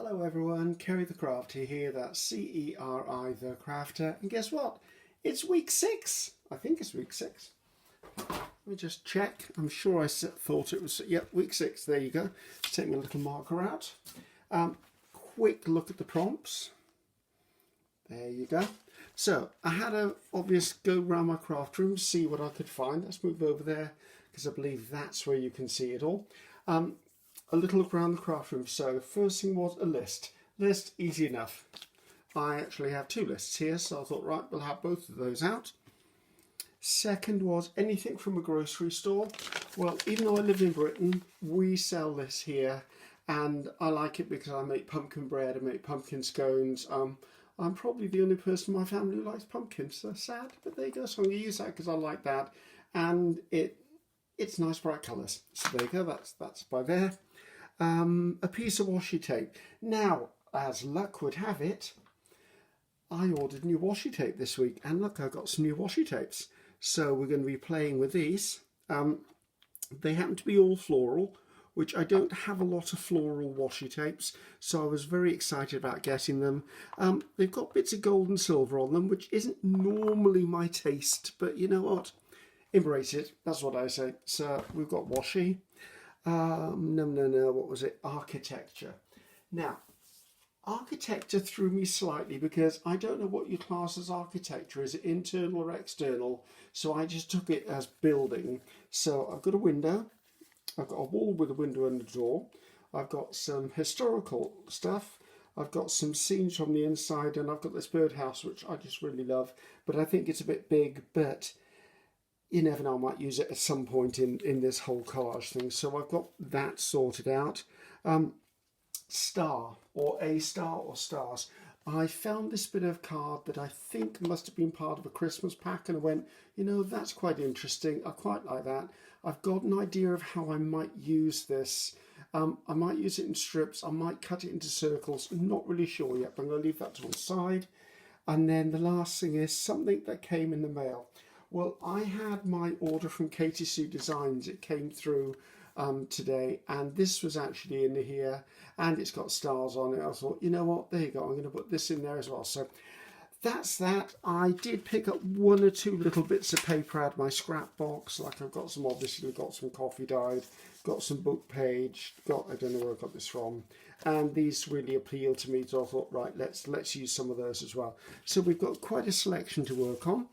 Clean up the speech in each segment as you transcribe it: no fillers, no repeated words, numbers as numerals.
Hello everyone, Ceri the Crafter here, that's C-E-R-I the Crafter, and guess what? It's week 6. I think it's week 6. Let me just check. I'm sure I thought it was, yep, week 6, there you go. Take my little marker out. Quick look at the prompts. There you go. So, I had a obvious go around my craft room, see what I could find. Let's move over there, because I believe that's where you can see it all. A little look around the craft room. So first thing was a list. List, easy enough. I actually have 2 lists here, so I thought, right, we'll have both of those out. Second was anything from a grocery store. Well, even though I live in Britain, we sell this here, and I like it because I make pumpkin bread, I make pumpkin scones. I'm probably the only person in my family who likes pumpkins, so sad, but there you go. So I'm going to use that because I like that, and it's nice bright colours. So there you go, that's by there. A piece of washi tape. Now, as luck would have it, I ordered new washi tape this week, and look, I got some new washi tapes. So we're going to be playing with these. They happen to be all floral, which I don't have a lot of floral washi tapes, so I was very excited about getting them. They've got bits of gold and silver on them, which isn't normally my taste, but you know what? Embrace it, that's what I say. So we've got washi. What was it? Architecture. Now, architecture threw me slightly because I don't know what your class as architecture. Is it internal or external? So I just took it as building. So I've got a window. I've got a wall with a window and a door. I've got some historical stuff. I've got some scenes from the inside, and I've got this birdhouse, which I just really love. But I think it's a bit big, but you never know, I might use it at some point in this whole collage thing. So I've got that sorted out. Star, or a star, or stars. I found this bit of card that I think must have been part of a Christmas pack, and I went, you know, that's quite interesting. I quite like that. I've got an idea of how I might use this. I might use it in strips. I might cut it into circles. I'm not really sure yet, but I'm going to leave that to one side. And then the last thing is something that came in the mail. Well, I had my order from Katie Sue Designs. It came through today, and this was actually in here, and it's got stars on it. I thought, you know what, there you go, I'm going to put this in there as well. So that's that. I did pick up 1 or 2 little bits of paper out of my scrap box. Like I've got some, obviously got some coffee dyed, got some book page, I don't know where I got this from, and these really appeal to me, so I thought, right, let's use some of those as well. So we've got quite a selection to work on.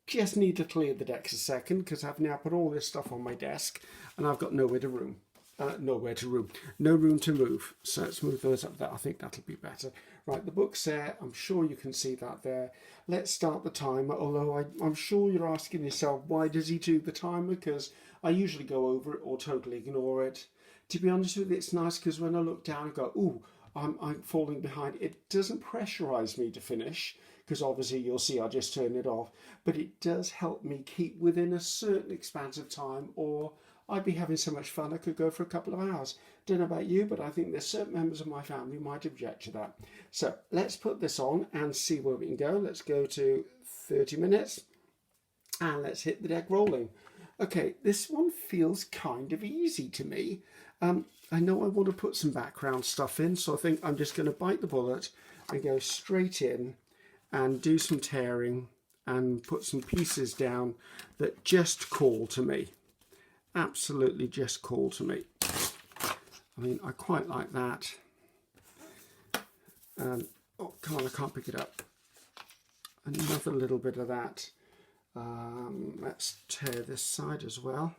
Just need to clear the decks a second because I've now put all this stuff on my desk and I've got no room to move. So let's move those up there. I think that'll be better. Right, the book's there. I'm sure you can see that there. Let's start the timer, although I'm sure you're asking yourself, why does he do the timer? Because I usually go over it or totally ignore it. To be honest with you, it's nice because when I look down and go, ooh, I'm falling behind, it doesn't pressurize me to finish, because obviously you'll see I just turn it off, but it does help me keep within a certain expanse of time, or I'd be having so much fun I could go for a couple of hours. Don't know about you, but I think there's certain members of my family might object to that. So let's put this on and see where we can go. Let's go to 30 minutes and let's hit the deck rolling. Okay, this one feels kind of easy to me. I know I want to put some background stuff in, so I think I'm just going to bite the bullet and go straight in and do some tearing and put some pieces down that just call to me. Absolutely just call to me. I mean, I quite like that. Oh, come on, I can't pick it up. Another little bit of that. Let's tear this side as well.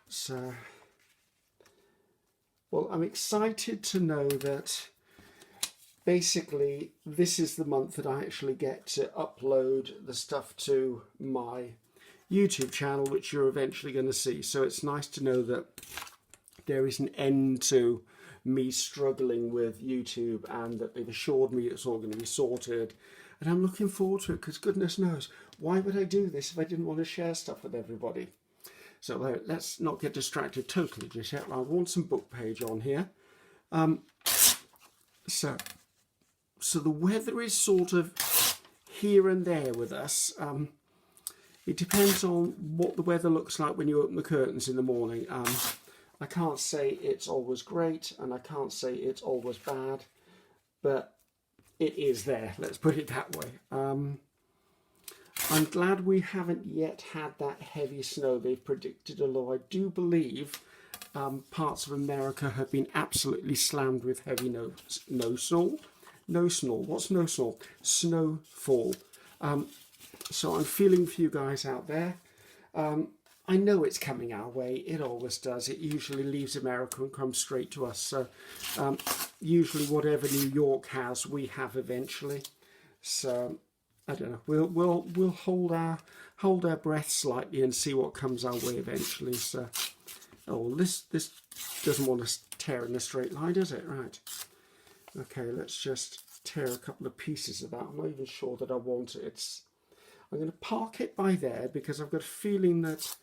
So, well, I'm excited to know that basically this is the month that I actually get to upload the stuff to my YouTube channel, which you're eventually going to see. So it's nice to know that there is an end to me struggling with YouTube, and that they've assured me it's all going to be sorted. And I'm looking forward to it, because goodness knows, why would I do this if I didn't want to share stuff with everybody? So let's not get distracted totally just yet. I want some book page on here. So the weather is sort of here and there with us. It depends on what the weather looks like when you open the curtains in the morning. I can't say it's always great and I can't say it's always bad, but it is there, let's put it that way. I'm glad we haven't yet had that heavy snow they've predicted, although I do believe parts of America have been absolutely slammed with heavy snowfall. What's snowfall? Snowfall. So I'm feeling for you guys out there. I know it's coming our way. It always does. It usually leaves America and comes straight to us. So usually whatever New York has, we have eventually. So I don't know. We'll hold our breath slightly and see what comes our way eventually. So this doesn't want to tear in a straight line, does it? Right. Okay, let's just tear a couple of pieces of that. I'm not even sure that I want it. I'm going to park it by there because I've got a feeling that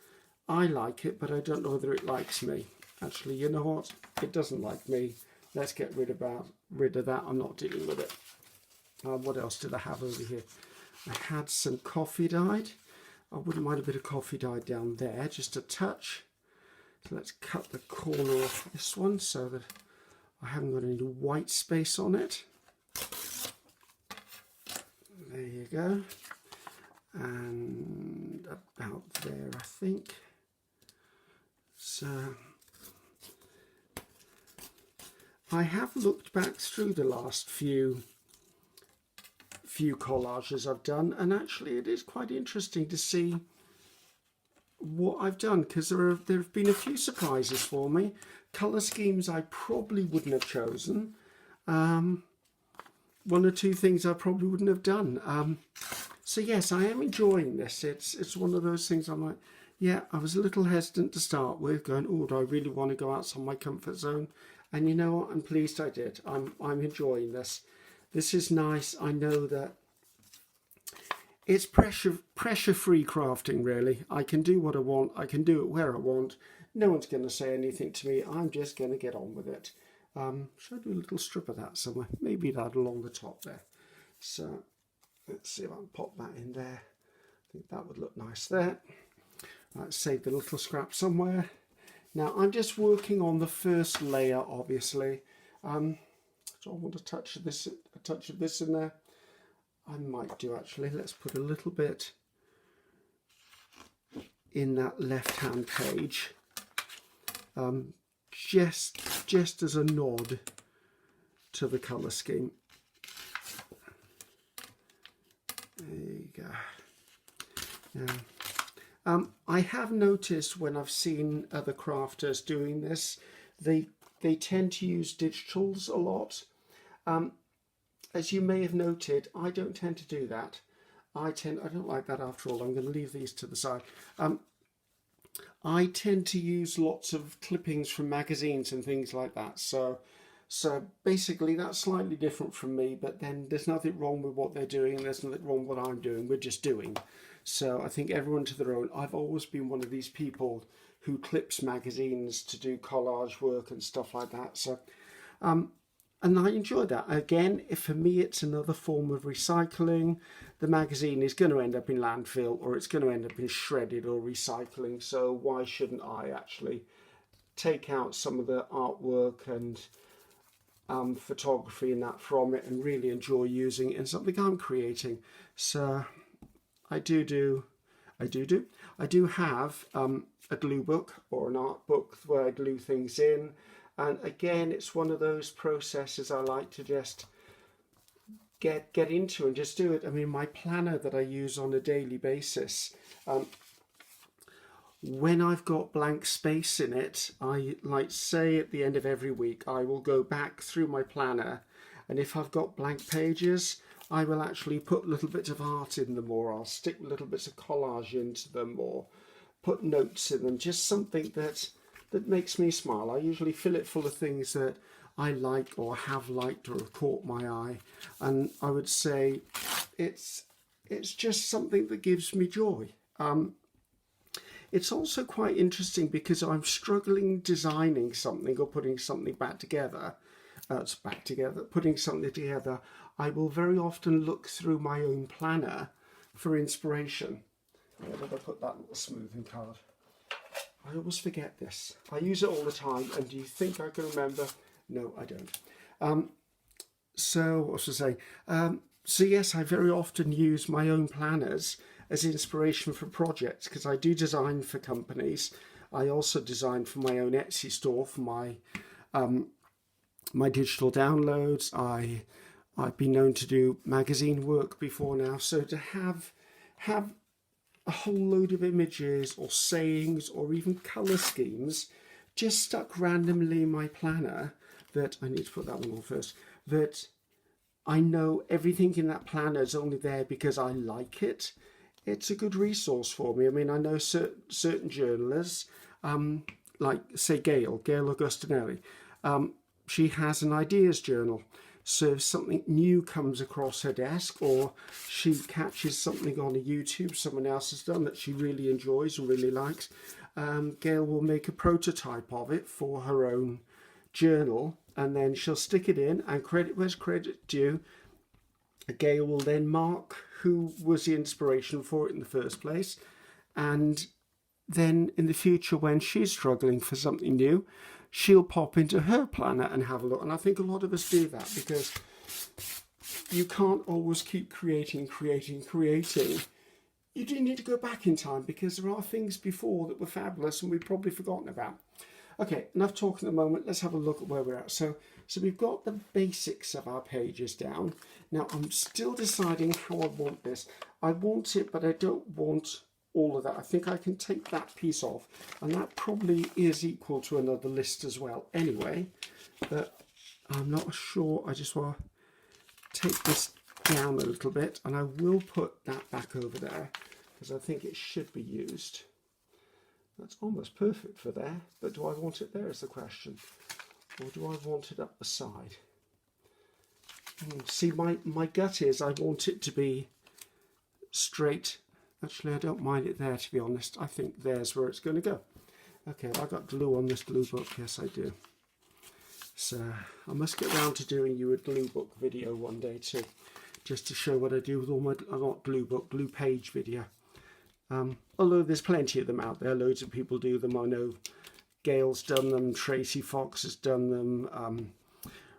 I like it, but I don't know whether it likes me. Actually, you know what? It doesn't like me. Let's get rid of that. I'm not dealing with it. What else did I have over here? I had some coffee dyed. I wouldn't mind a bit of coffee dyed down there, just a touch. So let's cut the corner off this one so that I haven't got any white space on it. There you go. And about there, I think. So I have looked back through the last few collages I've done, and actually it is quite interesting to see what I've done, because there have been a few surprises for me. Colour schemes I probably wouldn't have chosen. One or two things I probably wouldn't have done. So yes, I am enjoying this. It's one of those things I'm like, yeah, I was a little hesitant to start with, going, oh, do I really want to go outside my comfort zone? And you know what? I'm pleased I did. I'm enjoying this. This is nice. I know that it's pressure-free crafting, really. I can do what I want. I can do it where I want. No one's going to say anything to me. I'm just going to get on with it. Should I do a little strip of that somewhere? Maybe that along the top there. So let's see if I can pop that in there. I think that would look nice there. Let's save the little scrap somewhere. Now I'm just working on the first layer, obviously. So I want a touch of this in there. I might do actually. Let's put a little bit in that left-hand page, just as a nod to the colour scheme. There you go. Now, I have noticed when I've seen other crafters doing this, they tend to use digitals a lot. As you may have noted, I don't tend to do that. I don't like that after all. I'm going to leave these to the side. I tend to use lots of clippings from magazines and things like that. So basically that's slightly different from me, but then there's nothing wrong with what they're doing and there's nothing wrong with what I'm doing. We're just doing. So I think everyone to their own. I've always been one of these people who clips magazines to do collage work and stuff like that. So, and I enjoy that. Again, for me, it's another form of recycling. The magazine is going to end up in landfill, or it's going to end up in shredded or recycling. So why shouldn't I actually take out some of the artwork and photography and that from it and really enjoy using it in something I'm creating? So I do have a glue book or an art book where I glue things in. And again, it's one of those processes I like to just get into and just do it. I mean, my planner that I use on a daily basis, when I've got blank space in it, I like say at the end of every week, I will go back through my planner, and if I've got blank pages, I will actually put little bits of art in them, or I'll stick little bits of collage into them, or put notes in them, just something that makes me smile. I usually fill it full of things that I like or have liked or have caught my eye, and I would say it's just something that gives me joy. It's also quite interesting because I'm struggling designing something or putting something back together. Putting something together, I will very often look through my own planner for inspiration. Where did I put that little smoothing card? I always forget this. I use it all the time, and do you think I can remember? No, I don't. So, what was I saying? So yes, I very often use my own planners as inspiration for projects, because I do design for companies. I also design for my own Etsy store, for my digital downloads. I've been known to do magazine work before now, so to have a whole load of images or sayings or even colour schemes just stuck randomly in my planner, that I need to put that one on first, that I know everything in that planner is only there because I like it. It's a good resource for me. I mean, I know certain journalists, like say Gail Augustinelli, she has an ideas journal. So if something new comes across her desk, or she catches something on a YouTube someone else has done that she really enjoys and really likes, Gail will make a prototype of it for her own journal, and then she'll stick it in, and credit where's credit due. Gail will then mark who was the inspiration for it in the first place, and then in the future when she's struggling for something new, she'll pop into her planner and have a look. And I think a lot of us do that, because you can't always keep creating. You do need to go back in time, because there are things before that were fabulous and we've probably forgotten about. Okay, enough talking at the moment. Let's have a look at where we're at. So we've got the basics of our pages down. Now I'm still deciding how I want this. I want it, but I don't want all of that. I think I can take that piece off, and that probably is equal to another list as well anyway, but I'm not sure. I just want to take this down a little bit, and I will put that back over there because I think it should be used. That's almost perfect for there, but do I want it there is the question, or do I want it up the side? See, my gut is I want it to be straight. Actually, I don't mind it there, to be honest. I think there's where it's going to go. Okay, I got glue on this glue book. Yes, I do. So I must get round to doing you a glue book video one day too, just to show what I do with all my, not glue book, glue page video. Although there's plenty of them out there. Loads of people do them. I know Gail's done them. Tracy Fox has done them.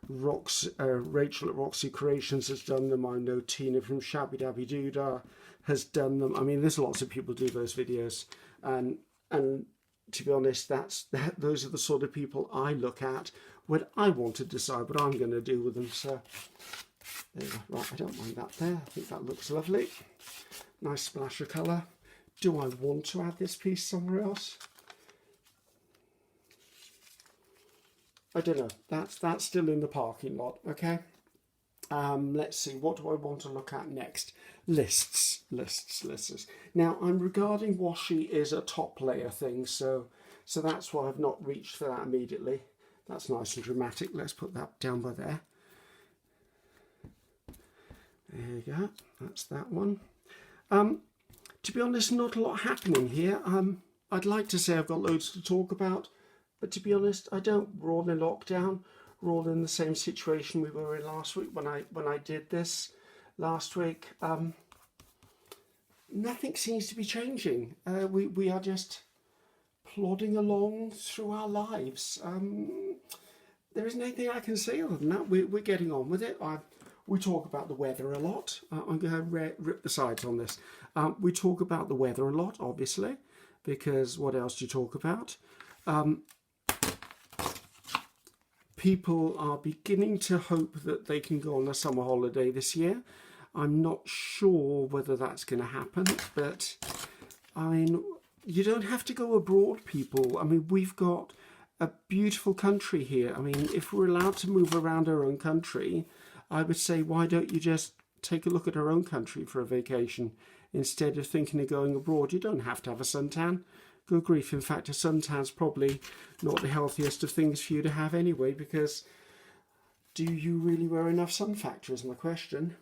Rachel at Roxy Creations has done them. I know Tina from Shabby Dabby Doodah has done them. I mean, there's lots of people do those videos, and to be honest, those are the sort of people I look at when I want to decide what I'm going to do with them. So there, right, I don't mind that there. I think that looks lovely. Nice splash of colour. Do I want to add this piece somewhere else? I don't know. That's still in the parking lot. Okay. Let's see. What do I want to look at next? Lists. Now I'm regarding Washi as a top layer thing, so that's why I've not reached for that immediately. That's nice and dramatic. Let's put that down by there. There you go. That's that one. To be honest, not a lot happening here. I'd like to say I've got loads to talk about, but to be honest, I don't. We're all in lockdown. We're all in the same situation we were in last week when I did this last week. Nothing seems to be changing. We are just plodding along through our lives. There isn't anything I can say other than that. We're getting on with it. We talk about the weather a lot. I'm going to rip the sides on this. We talk about the weather a lot, obviously, because what else do you talk about? People are beginning to hope that they can go on a summer holiday this year. I'm not sure whether that's going to happen, but I mean, you don't have to go abroad, people. I mean, we've got a beautiful country here. I mean, if we're allowed to move around our own country, I would say, why don't you just take a look at our own country for a vacation instead of thinking of going abroad? You don't have to have a suntan. Good grief. In fact, a suntan's probably not the healthiest of things for you to have anyway, because do you really wear enough sun factor is my question.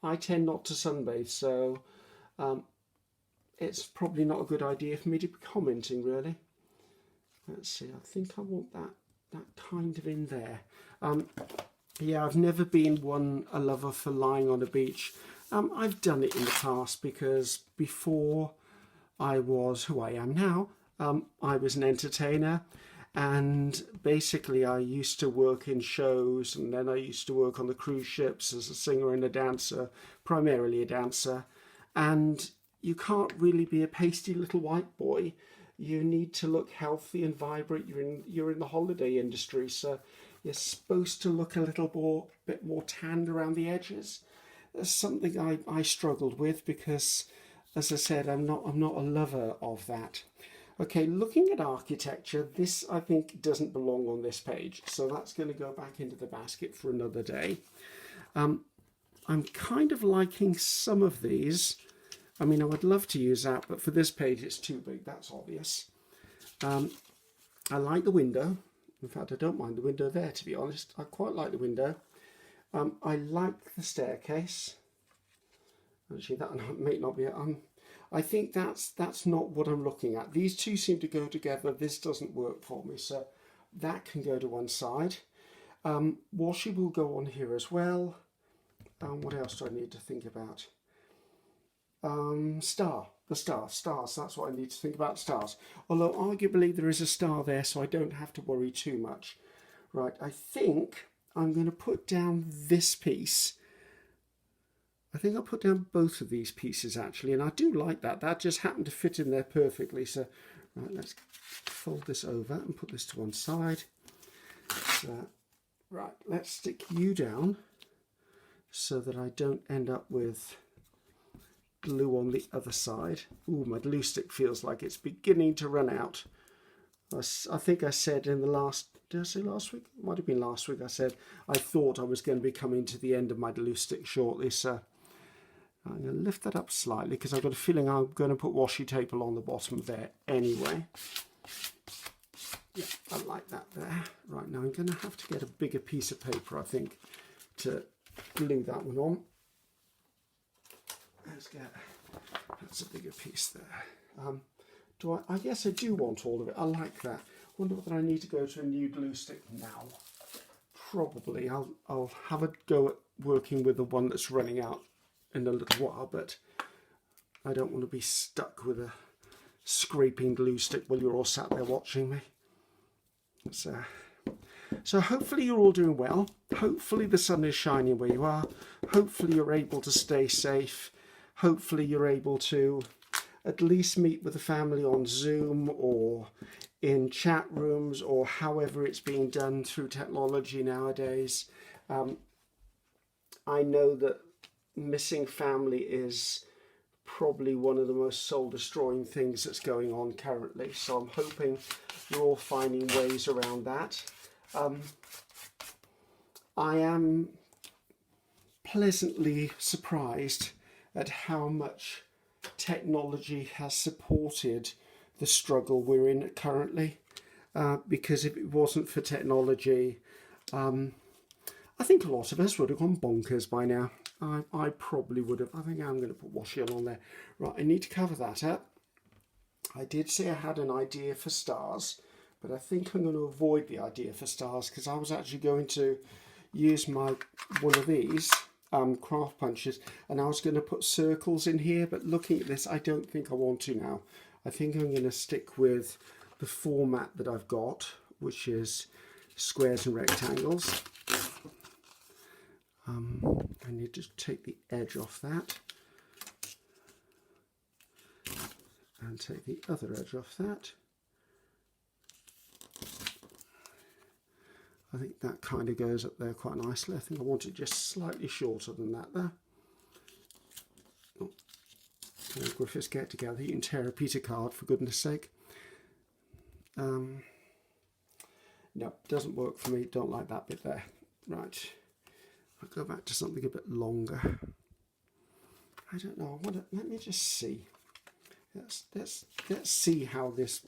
I tend not to sunbathe, so it's probably not a good idea for me to be commenting, really. Let's see, I think I want that kind of in there. Yeah, I've never been a lover for lying on a beach. I've done it in the past because before I was who I am now. I was an entertainer, and basically I used to work in shows, and then I used to work on the cruise ships as a singer and a dancer, primarily a dancer. And you can't really be a pasty little white boy. You need to look healthy and vibrant. You're in the holiday industry, so you're supposed to look a little bit more tanned around the edges. That's something I struggled with because, as I said, I'm not a lover of that. Okay, looking at architecture, this I think doesn't belong on this page, so that's going to go back into the basket for another day. I'm kind of liking some of these. I mean, I would love to use that, but for this page it's too big, that's obvious. I like the window. In fact, I don't mind the window there, to be honest. I quite like the window. I like the staircase. Actually, that may not be it. I think that's not what I'm looking at. These two seem to go together. This doesn't work for me, so that can go to one side. Washi will go on here as well. What else do I need to think about? Stars, that's what I need to think about, stars. Although arguably there is a star there, so I don't have to worry too much. Right, I think I'm going to put down this piece. I think I'll put down both of these pieces actually, and I do like that. That just happened to fit in there perfectly. So right, let's fold this over and put this to one side. So, right, let's stick you down so that I don't end up with glue on the other side. Ooh, my glue stick feels like it's beginning to run out. I think I said in the last, did I say last week? It might have been last week. I said I thought I was going to be coming to the end of my glue stick shortly, so I'm going to lift that up slightly because I've got a feeling I'm going to put washi tape along the bottom there anyway. Yeah, I like that there. Right, now I'm going to have to get a bigger piece of paper, I think, to glue that one on. Let's get, that's a bigger piece there. I guess I do want all of it. I like that. Wonder whether I need to go to a new glue stick now. Probably. I'll have a go at working with the one that's running out in a little while, but I don't want to be stuck with a scraping glue stick while you're all sat there watching me. So hopefully you're all doing well. Hopefully the sun is shining where you are. Hopefully you're able to stay safe. Hopefully you're able to at least meet with the family on Zoom or in chat rooms or however it's being done through technology nowadays. I know that missing family is probably one of the most soul-destroying things that's going on currently, so I'm hoping you're all finding ways around that. I am pleasantly surprised at how much technology has supported the struggle we're in currently, because if it wasn't for technology, I think a lot of us would have gone bonkers by now. I probably would have. I think I'm going to put washi on there. Right, I need to cover that up. I did say I had an idea for stars, but I think I'm going to avoid the idea for stars because I was actually going to use one of these craft punches, and I was going to put circles in here, but looking at this, I don't think I want to now. I think I'm going to stick with the format that I've got, which is squares and rectangles. I need to take the edge off that and take the other edge off that. I think that kind of goes up there quite nicely. I think I want it just slightly shorter than that there. Oh, Griffiths, get together. You can tear a Peter card, for goodness sake. No, doesn't work for me. Don't like that bit there. Right. I'll go back to something a bit longer. I don't know. Let me just see. Let's see how this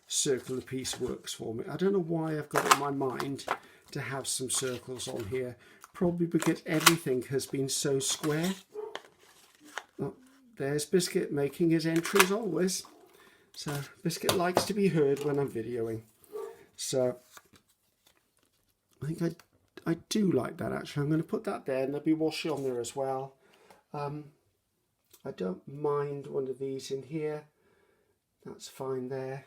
circular piece works for me. I don't know why I've got it in my mind to have some circles on here. Probably because everything has been so square. Oh, there's Biscuit making his entry as always. So Biscuit likes to be heard when I'm videoing. So I think I do like that actually. I'm going to put that there, and there'll be washi on there as well. I don't mind one of these in here. That's fine there.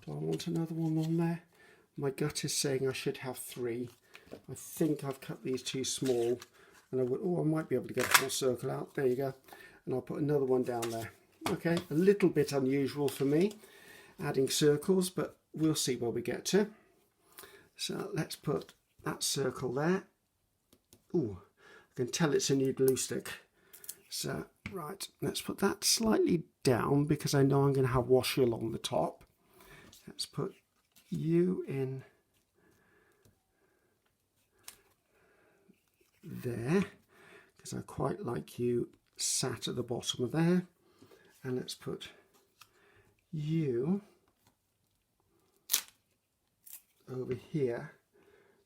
Do I want another one on there? My gut is saying I should have 3. I think I've cut these too small, and I might be able to get a full circle out. There you go. And I'll put another one down there. Okay, a little bit unusual for me, adding circles, but we'll see where we get to. So let's put that circle there. Ooh, I can tell it's a new glue stick. So, right, let's put that slightly down because I know I'm going to have washi along the top. Let's put you in there because I quite like you sat at the bottom of there. And let's put you over here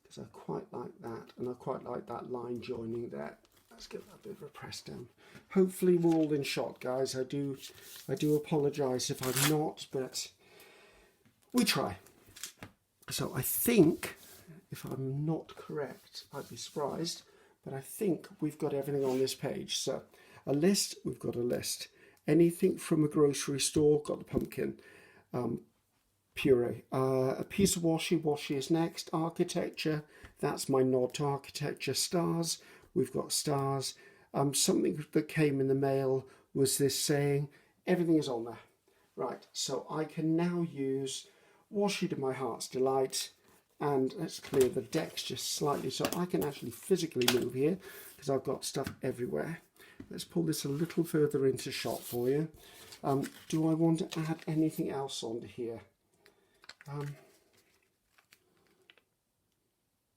because I quite like that, and I quite like that line joining there. Let's give that a bit of a press down. Hopefully we're all in shot, guys. I do apologise if I'm not, but we try. So I think, if I'm not correct, I'd be surprised, but I think we've got everything on this page. So a list, we've got a list. Anything from a grocery store, got the pumpkin puree. A piece of washi is next. Architecture, that's my nod to architecture. Stars, we've got stars. Something that came in the mail was this saying, everything is on there. Right, so I can now use washi to my heart's delight, and let's clear the decks just slightly so I can actually physically move here because I've got stuff everywhere. Let's pull this a little further into shot for you. Do I want to add anything else onto here?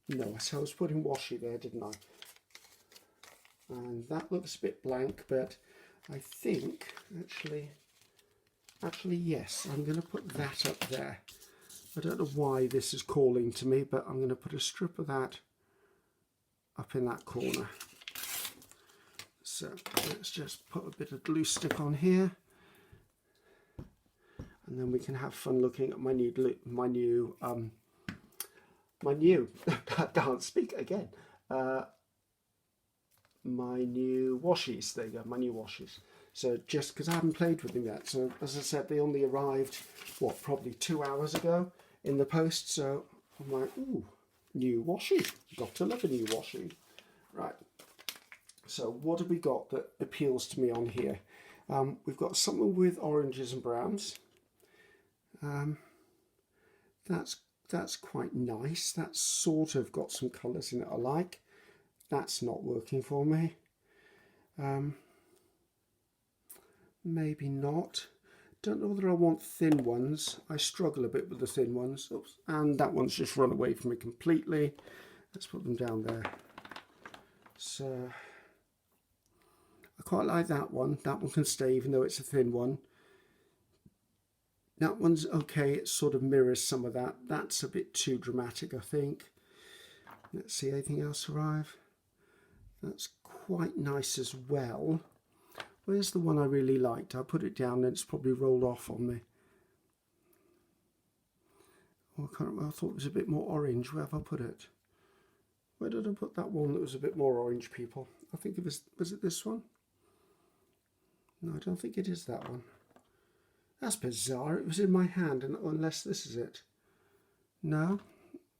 No, so I was putting washi there, didn't I? And that looks a bit blank, but I think actually yes, I'm going to put that up there. I don't know why this is calling to me, but I'm going to put a strip of that up in that corner. So let's just put a bit of glue stick on here, and then we can have fun looking at my new I can't speak again. My new washis. There you go, my new washis. So just because I haven't played with them yet. So as I said, they only arrived, what, probably 2 hours ago in the post. So I'm like, ooh, new washi. Got to love a new washi. Right. So what have we got that appeals to me on here? We've got something with oranges and browns. That's quite nice. That's sort of got some colours in it I like. That's not working for me. Maybe not. Don't know whether I want thin ones. I struggle a bit with the thin ones. Oops. And that one's just run away from me completely. Let's put them down there. So I quite like that one. That one can stay even though it's a thin one. That one's okay. It sort of mirrors some of that. That's a bit too dramatic, I think. Let's see, anything else arrive? That's quite nice as well. Where's the one I really liked? I put it down and it's probably rolled off on me. Oh, I can't remember. I thought it was a bit more orange. Where have I put it? Where did I put that one that was a bit more orange, people? I think it was it this one? No, I don't think it is that one. That's bizarre. It was in my hand, and unless this is it. No,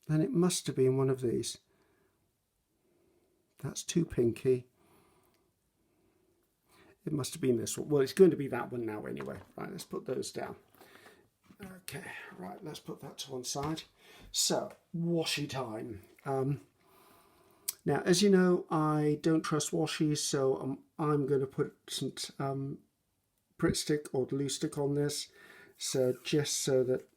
then it must have been one of these. That's too pinky. It must have been this one. Well, it's going to be that one now anyway. Right, let's put those down. Okay, right, let's put that to one side. So, washi time. Now, as you know, I don't trust washi, so I'm going to put some Pritt stick or glue stick on this. So, just so that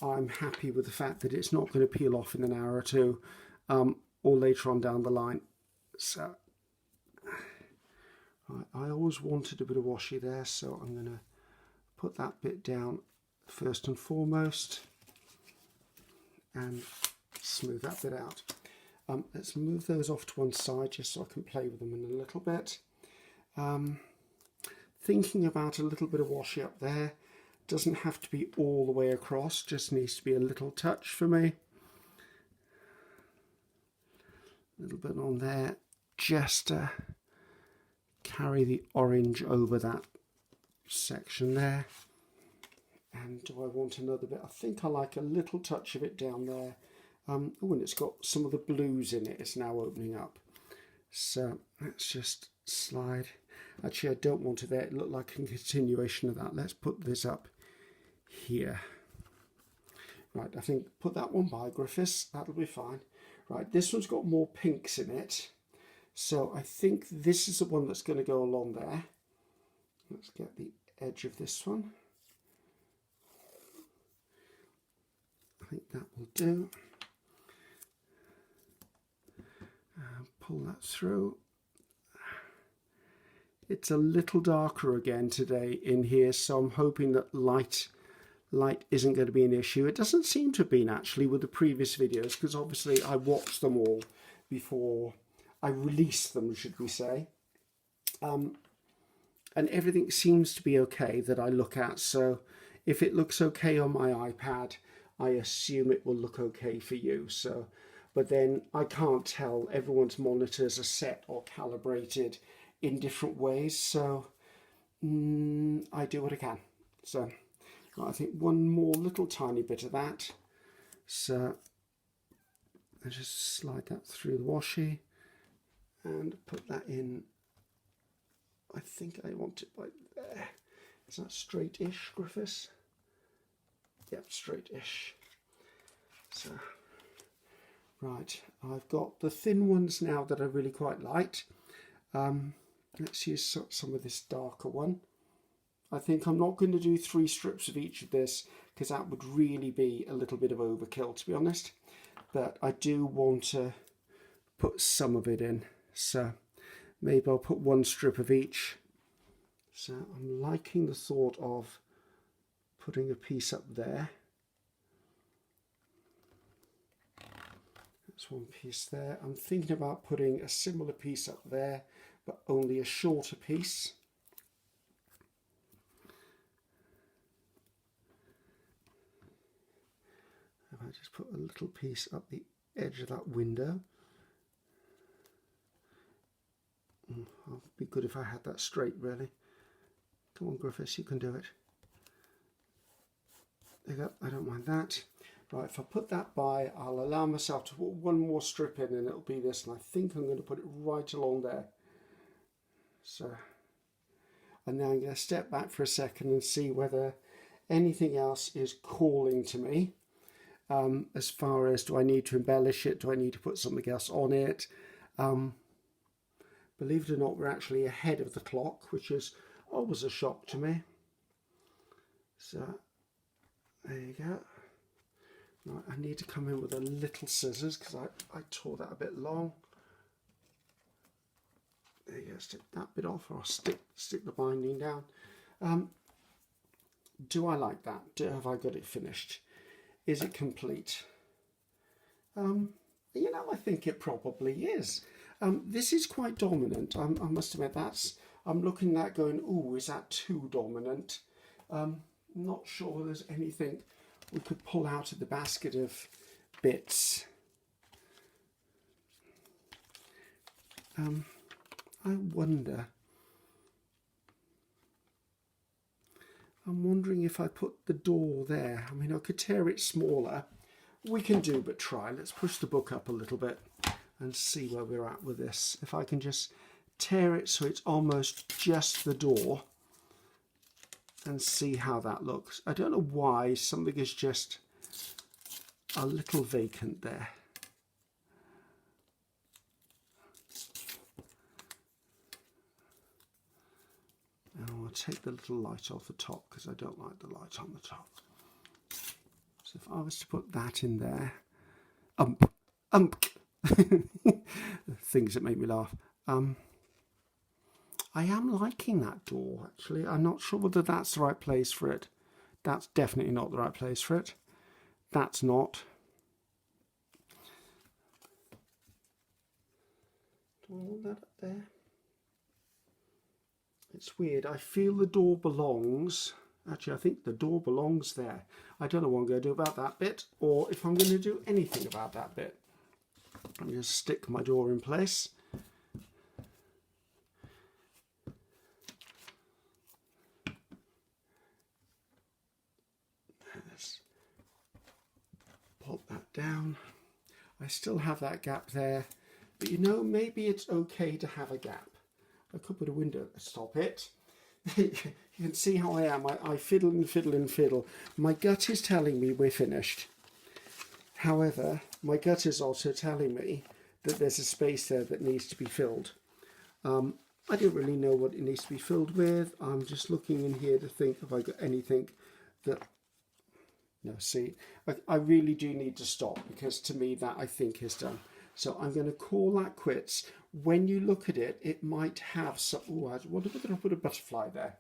I'm happy with the fact that it's not going to peel off in an hour or two, or later on down the line. So, right, I always wanted a bit of washi there, so I'm going to put that bit down first and foremost and smooth that bit out. Let's move those off to one side just so I can play with them in a little bit. Thinking about a little bit of washi up there. Doesn't have to be all the way across, just needs to be a little touch for me. A little bit on there, just to carry the orange over that section there. And do I want another bit? I think I like a little touch of it down there. Oh, and it's got some of the blues in it. It's now opening up. So let's just slide. Actually, I don't want it there. It looked like a continuation of that. Let's put this up here. Right, I think put that one by Griffiths. That'll be fine. Right, this one's got more pinks in it. So I think this is the one that's going to go along there. Let's get the edge of this one. I think that will do. Pull that through. It's a little darker again today in here, so I'm hoping that light isn't going to be an issue. It doesn't seem to have been actually with the previous videos, because obviously I watched them all before I released them, should we say. And everything seems to be okay that I look at, so if it looks okay on my iPad, I assume it will look okay for you. So, but then I can't tell. Everyone's monitors are set or calibrated in different ways, so I do what I can. So I think one more little tiny bit of that. So I just slide that through the washi and put that in. I think I want it like there. Is that straight-ish, Griffiths? Yep, straight-ish. So, right, I've got the thin ones now that I really quite liked. Let's use some of this darker one. I think I'm not going to do 3 strips of each of this, because that would really be a little bit of overkill, to be honest. But I do want to put some of it in. So maybe I'll put 1 strip of each. So I'm liking the thought of putting a piece up there. That's 1 piece there. I'm thinking about putting a similar piece up there, but only a shorter piece. If I just put a little piece up the edge of that window. It'd be good if I had that straight, really. Come on, Griffiths, you can do it. There you go, I don't mind that. Right, if I put that by, I'll allow myself to put 1 more strip in and it'll be this, and I think I'm going to put it right along there. So, and now I'm going to step back for a second and see whether anything else is calling to me. As far as, do I need to embellish it? Do I need to put something else on it? Believe it or not, we're actually ahead of the clock, which is always a shock to me. So, there you go. Right, I need to come in with a little scissors because I tore that a bit long. There you go, stick that bit off, or I'll stick the binding down. Do I like that? Have I got it finished? Is it complete? You know, I think it probably is. This is quite dominant. I must admit, I'm looking at that going, ooh, is that too dominant? Not sure there's anything we could pull out of the basket of bits. I wonder. I'm wondering if I put the door there. I mean, I could tear it smaller. We can do but try. Let's push the book up a little bit and see where we're at with this. If I can just tear it so it's almost just the door and see how that looks. I don't know why something is just a little vacant there. And I'll take the little light off the top because I don't like the light on the top. So if I was to put that in there, things that make me laugh. I am liking that door, actually. I'm not sure whether that's the right place for it. That's definitely not the right place for it. That's not. Do I want that up there? It's weird. I feel the door belongs. Actually, I think the door belongs there. I don't know what I'm going to do about that bit, or if I'm going to do anything about that bit. I'm going to stick my door in place. down. I still have that gap there, but you know, maybe it's okay to have a gap. I could put a window, stop it. You can see how I am. I fiddle and fiddle and fiddle. My gut is telling me we're finished. However, my gut is also telling me that there's a space there that needs to be filled. I don't really know what it needs to be filled with. I'm just looking in here to think if I got anything that... No, see, I really do need to stop, because to me that I think is done. So I'm going to call that quits. When you look at it, it might have some... Oh, I wonder whether I put a butterfly there.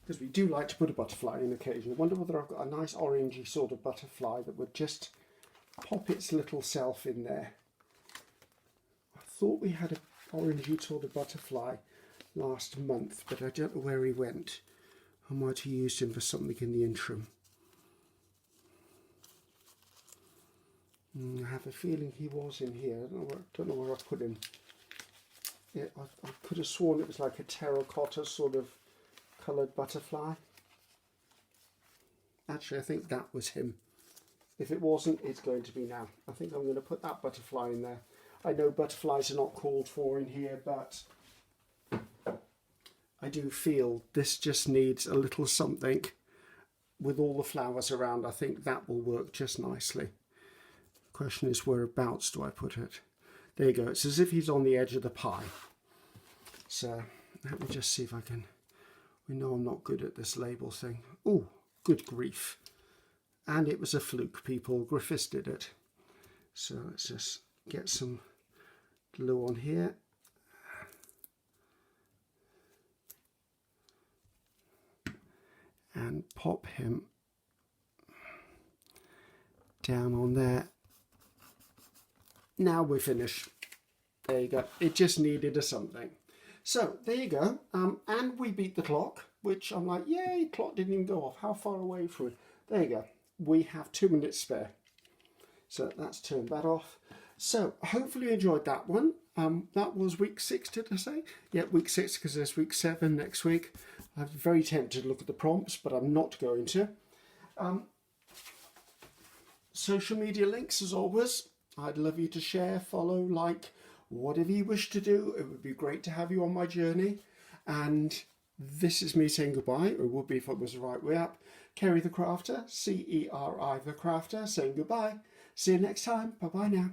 Because we do like to put a butterfly in occasionally. I wonder whether I've got a nice orangey sort of butterfly that would just pop its little self in there. I thought we had an orangey sort of butterfly last month, but I don't know where he went. I might have used him for something in the interim. I have a feeling he was in here. I don't know where I put him. Yeah, I could have sworn it was like a terracotta sort of coloured butterfly. Actually, I think that was him. If it wasn't, it's going to be now. I think I'm going to put that butterfly in there. I know butterflies are not called for in here, but I do feel this just needs a little something with all the flowers around. I think that will work just nicely. The question is, whereabouts do I put it? There you go. It's as if he's on the edge of the pie. So let me just see if I can... We know I'm not good at this label thing. Oh, good grief. And it was a fluke, people. Griffiths did it. So let's just get some glue on here. And pop him down on there. Now we're finished. There you go. It just needed a something. So there you go. And we beat the clock, which I'm like, yay, clock didn't even go off. How far away from it? There you go. We have 2 minutes spare. So let's turn that off. So hopefully you enjoyed that one. That was week 6, did I say? Yeah, week 6, because there's week 7 next week. I'm very tempted to look at the prompts, but I'm not going to. Social media links, as always. I'd love you to share, follow, like, whatever you wish to do. It would be great to have you on my journey. And this is me saying goodbye, or it would be if it was the right way up. Ceri the Crafter, Ceri the Crafter, saying goodbye. See you next time. Bye-bye now.